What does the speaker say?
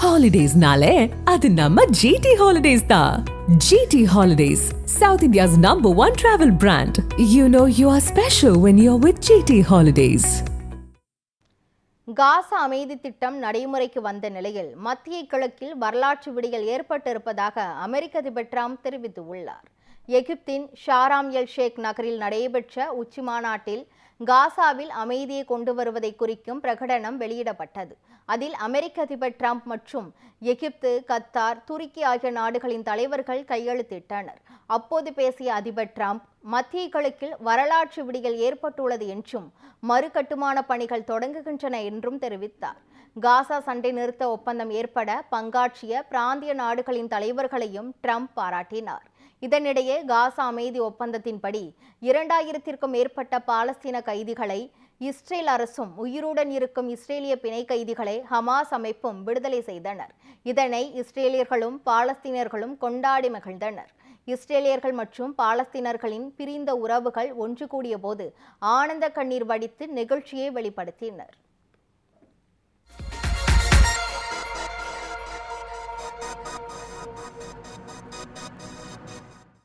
Holidays-nale, adu namma GT Holidays da. GT Holidays, South India's #1 travel brand. You know you are special when you're with GT Holidays. காசா அமைதி திட்டம் நடைமுறைக்கு வந்த நிலையில் மத்திய கிழக்கில் வரலாற்று விடியல் ஏற்பட்டிருப்பதாக அமெரிக்க அதிபர் ட்ரம்ப் தெரிவித்துள்ளார். எகிப்தின் ஷாராம் எல் ஷேக் நகரில் நடைபெற்ற உச்சி மாநாட்டில் காசாவில் அமைதியை கொண்டு வருவதை குறிக்கும் பிரகடனம் வெளியிடப்பட்டது. அதில் அமெரிக்க அதிபர் ட்ரம்ப் மற்றும் எகிப்து, கத்தார், துருக்கி ஆகிய நாடுகளின் தலைவர்கள் கையெழுத்திட்டனர். அப்போது பேசிய அதிபர் ட்ரம்ப் மத்திய கிழக்கில் வரலாற்று விடியல் ஏற்பட்டுள்ளது என்றும் மறுகட்டுமான பணிகள் தொடங்குகின்றன என்றும் தெரிவித்தார். காசா சண்டை நிறுத்த ஒப்பந்தம் ஏற்பட பங்காற்றிய பிராந்திய நாடுகளின் தலைவர்களையும் ட்ரம்ப் பாராட்டினார். இதனிடையே காசா அமைதி ஒப்பந்தத்தின்படி 2000த்திற்கும் மேற்பட்ட பாலஸ்தீன கைதிகளை இஸ்ரேல் அரசும் உயிருடன் இருக்கும் இஸ்ரேலிய பிணை கைதிகளை ஹமாஸ் அமைப்பும் விடுதலை செய்தனர். இதனை இஸ்ரேலியர்களும் பாலஸ்தீனர்களும் கொண்டாடி மகிழ்ந்தனர். இஸ்ரேலியர்கள் மற்றும் பாலஸ்தீனர்களின் பிரிந்த உறவுகள் ஒன்று கூடிய போது ஆனந்த கண்ணீர் வடித்து நிகழ்ச்சியை வெளிப்படுத்தினர்.